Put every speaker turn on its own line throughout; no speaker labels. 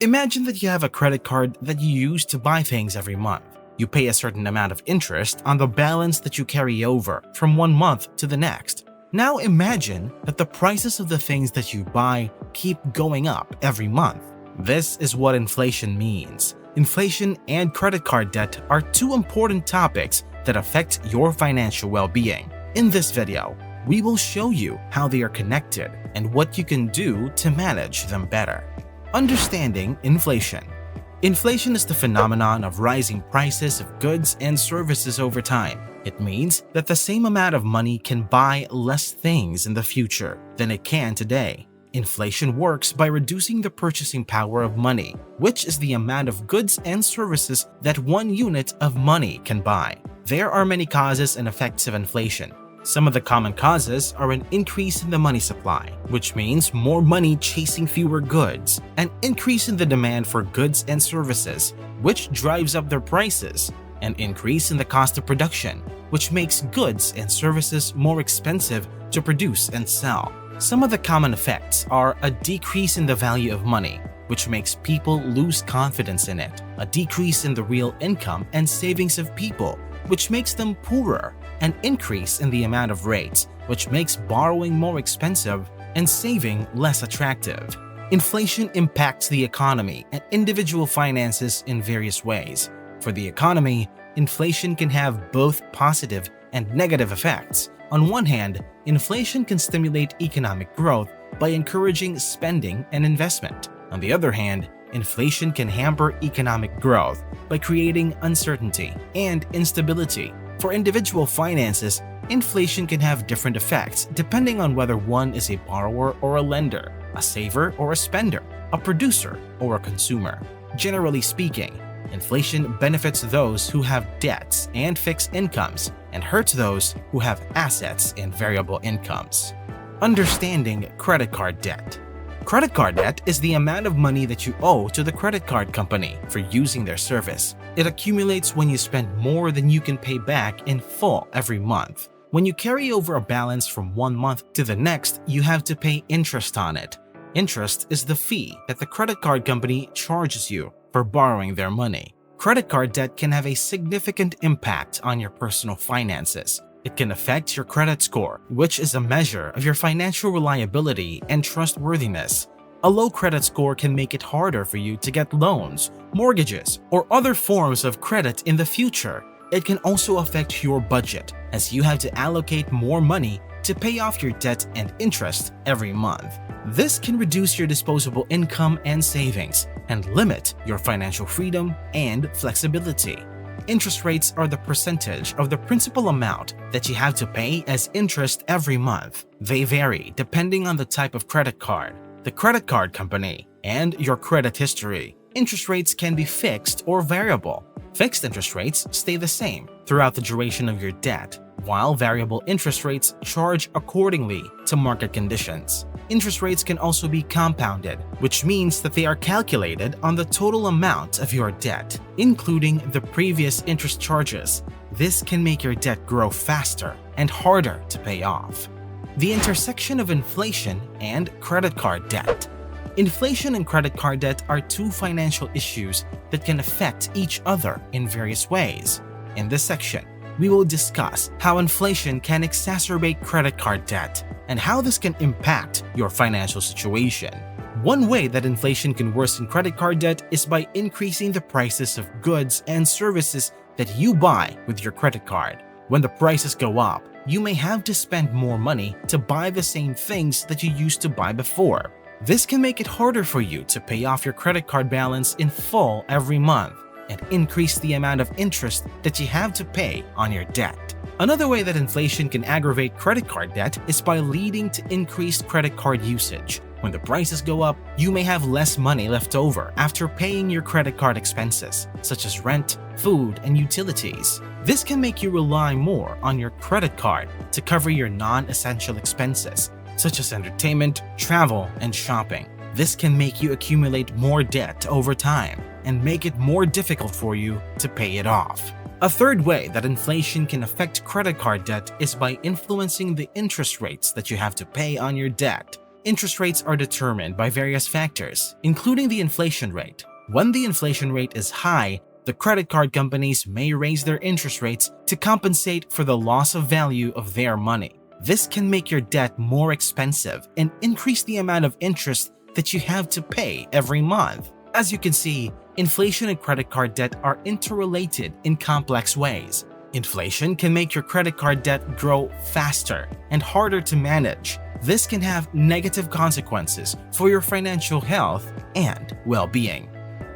Imagine that you have a credit card that you use to buy things every month. You pay a certain amount of interest on the balance that you carry over from one month to the next. Now imagine that the prices of the things that you buy keep going up every month. This is what inflation means. Inflation and credit card debt are two important topics that affect your financial well-being. In this video, we will show you how they are connected and what you can do to manage them better. Understanding inflation. Inflation is the phenomenon of rising prices of goods and services over time. It means that the same amount of money can buy less things in the future than it can today. Inflation works by reducing the purchasing power of money, which is the amount of goods and services that one unit of money can buy. There are many causes and effects of inflation. Some of the common causes are an increase in the money supply, which means more money chasing fewer goods, an increase in the demand for goods and services, which drives up their prices, an increase in the cost of production, which makes goods and services more expensive to produce and sell. Some of the common effects are a decrease in the value of money, which makes people lose confidence in it, a decrease in the real income and savings of people, which makes them poorer, an increase in the amount of rates, which makes borrowing more expensive and saving less attractive. Inflation impacts the economy and individual finances in various ways. For the economy, inflation can have both positive and negative effects. On one hand, inflation can stimulate economic growth by encouraging spending and investment. On the other hand, inflation can hamper economic growth by creating uncertainty and instability. For individual finances, inflation can have different effects depending on whether one is a borrower or a lender, a saver or a spender, a producer or a consumer. Generally speaking, inflation benefits those who have debts and fixed incomes and hurts those who have assets and variable incomes. Understanding credit card debt. Credit card debt is the amount of money that you owe to the credit card company for using their service. It accumulates when you spend more than you can pay back in full every month. When you carry over a balance from one month to the next, you have to pay interest on it. Interest is the fee that the credit card company charges you for borrowing their money. Credit card debt can have a significant impact on your personal finances. It can affect your credit score, which is a measure of your financial reliability and trustworthiness. A low credit score can make it harder for you to get loans, mortgages, or other forms of credit in the future. It can also affect your budget, as you have to allocate more money to pay off your debt and interest every month. This can reduce your disposable income and savings and limit your financial freedom and flexibility. Interest rates are the percentage of the principal amount that you have to pay as interest every month. They vary depending on the type of credit card, the credit card company, and your credit history. Interest rates can be fixed or variable. Fixed interest rates stay the same throughout the duration of your debt, while variable interest rates charge accordingly to market conditions. Interest rates can also be compounded, which means that they are calculated on the total amount of your debt, including the previous interest charges. This can make your debt grow faster and harder to pay off. The intersection of inflation and credit card debt. Inflation and credit card debt are two financial issues that can affect each other in various ways. In this section, we will discuss how inflation can exacerbate credit card debt and how this can impact your financial situation. One way that inflation can worsen credit card debt is by increasing the prices of goods and services that you buy with your credit card. When the prices go up, you may have to spend more money to buy the same things that you used to buy before. This can make it harder for you to pay off your credit card balance in full every month and increase the amount of interest that you have to pay on your debt. Another way that inflation can aggravate credit card debt is by leading to increased credit card usage. When the prices go up, you may have less money left over after paying your credit card expenses, such as rent, food, and utilities. This can make you rely more on your credit card to cover your non-essential expenses, such as entertainment, travel, and shopping. This can make you accumulate more debt over time and make it more difficult for you to pay it off. A third way that inflation can affect credit card debt is by influencing the interest rates that you have to pay on your debt. Interest rates are determined by various factors, including the inflation rate. When the inflation rate is high, the credit card companies may raise their interest rates to compensate for the loss of value of their money. This can make your debt more expensive and increase the amount of interest that you have to pay every month. As you can see, inflation and credit card debt are interrelated in complex ways. Inflation can make your credit card debt grow faster and harder to manage. This can have negative consequences for your financial health and well-being.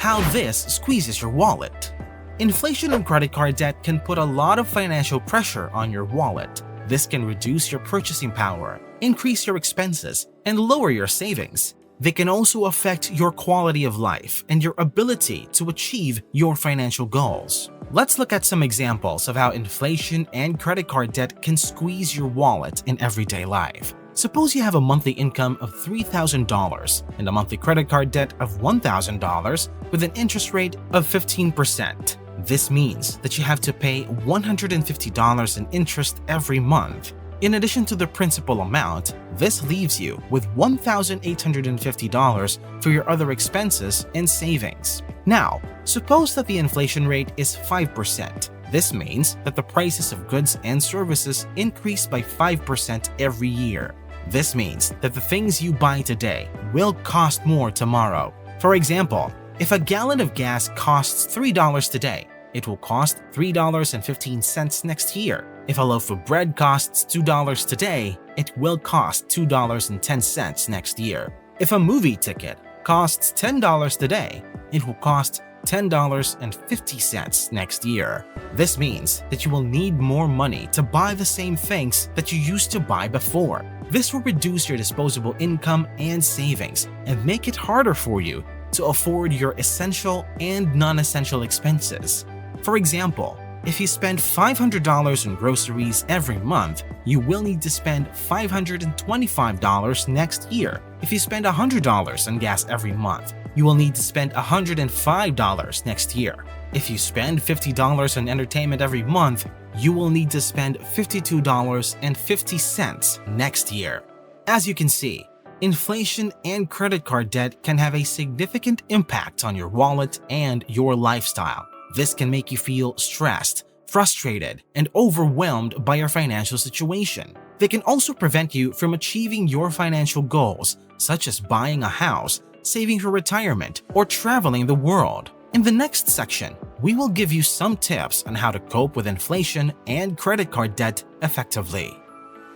How this squeezes your wallet. Inflation and credit card debt can put a lot of financial pressure on your wallet. This can reduce your purchasing power, increase your expenses, and lower your savings. They can also affect your quality of life and your ability to achieve your financial goals. Let's look at some examples of how inflation and credit card debt can squeeze your wallet in everyday life. Suppose you have a monthly income of $3,000 and a monthly credit card debt of $1,000 with an interest rate of 15%. This means that you have to pay $150 in interest every month. In addition to the principal amount, this leaves you with $1,850 for your other expenses and savings. Now, suppose that the inflation rate is 5%. This means that the prices of goods and services increase by 5% every year. This means that the things you buy today will cost more tomorrow. For example, if a gallon of gas costs $3 today, it will cost $3.15 next year. If a loaf of bread costs $2 today, it will cost $2.10 next year. If a movie ticket costs $10 today, it will cost $10.50 next year. This means that you will need more money to buy the same things that you used to buy before. This will reduce your disposable income and savings and make it harder for you to afford your essential and non-essential expenses. For example, if you spend $500 on groceries every month, you will need to spend $525 next year. If you spend $100 on gas every month, you will need to spend $105 next year. If you spend $50 on entertainment every month, you will need to spend $52.50 next year. As you can see, inflation and credit card debt can have a significant impact on your wallet and your lifestyle. This can make you feel stressed, frustrated, and overwhelmed by your financial situation. They can also prevent you from achieving your financial goals, such as buying a house, saving for retirement, or traveling the world. In the next section, we will give you some tips on how to cope with inflation and credit card debt effectively.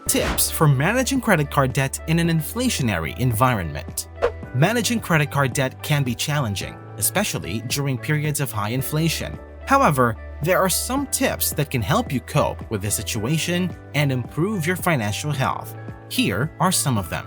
Tips for managing credit card debt in an inflationary environment. Managing credit card debt can be challenging, especially during periods of high inflation. However, there are some tips that can help you cope with the situation and improve your financial health. Here are some of them.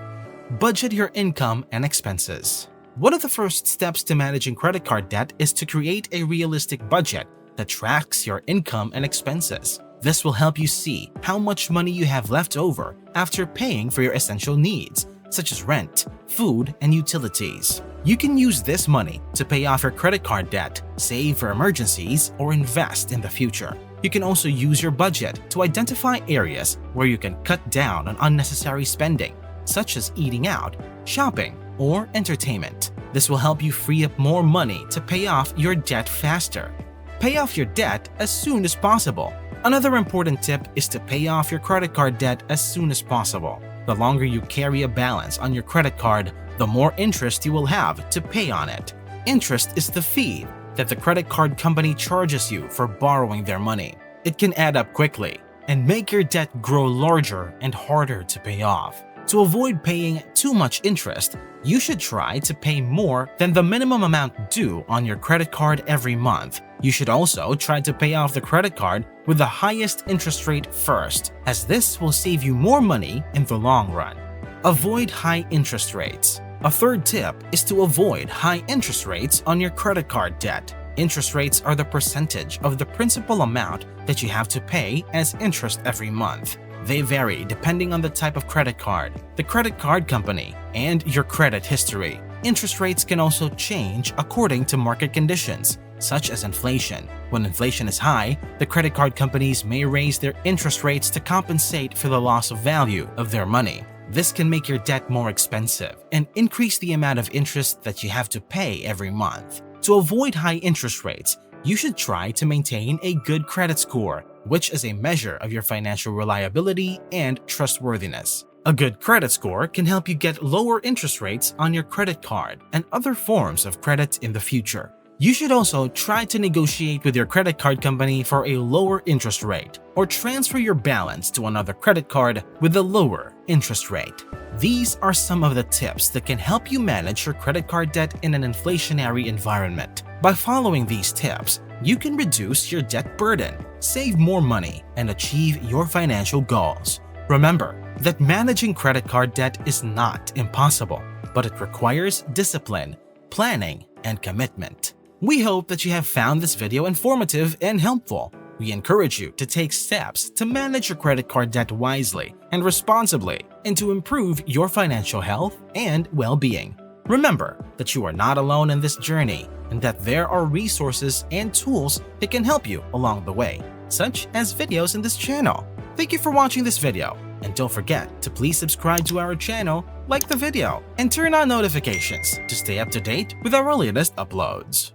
Budget your income and expenses. One of the first steps to managing credit card debt is to create a realistic budget that tracks your income and expenses. This will help you see how much money you have left over after paying for your essential needs, such as rent, food, and utilities. You can use this money to pay off your credit card debt, save for emergencies, or invest in the future. You can also use your budget to identify areas where you can cut down on unnecessary spending, such as eating out, shopping, or entertainment. This will help you free up more money to pay off your debt faster. Pay off your debt as soon as possible. Another important tip is to pay off your credit card debt as soon as possible. The longer you carry a balance on your credit card, the more interest you will have to pay on it. Interest is the fee that the credit card company charges you for borrowing their money. It can add up quickly and make your debt grow larger and harder to pay off. To avoid paying too much interest, you should try to pay more than the minimum amount due on your credit card every month. You should also try to pay off the credit card with the highest interest rate first, as this will save you more money in the long run. Avoid high interest rates. A third tip is to avoid high interest rates on your credit card debt. Interest rates are the percentage of the principal amount that you have to pay as interest every month. They vary depending on the type of credit card, the credit card company, and your credit history. Interest rates can also change according to market conditions, such as inflation. When inflation is high, the credit card companies may raise their interest rates to compensate for the loss of value of their money. This can make your debt more expensive and increase the amount of interest that you have to pay every month. To avoid high interest rates, you should try to maintain a good credit score, which is a measure of your financial reliability and trustworthiness. A good credit score can help you get lower interest rates on your credit card and other forms of credit in the future. You should also try to negotiate with your credit card company for a lower interest rate or transfer your balance to another credit card with a lower interest rate. These are some of the tips that can help you manage your credit card debt in an inflationary environment. By following these tips, you can reduce your debt burden, save more money, and achieve your financial goals. Remember that managing credit card debt is not impossible, but it requires discipline, planning, and commitment. We hope that you have found this video informative and helpful. We encourage you to take steps to manage your credit card debt wisely and responsibly and to improve your financial health and well-being. Remember that you are not alone in this journey and that there are resources and tools that can help you along the way, such as videos in this channel. Thank you for watching this video, and don't forget to please subscribe to our channel, like the video, and turn on notifications to stay up to date with our latest uploads.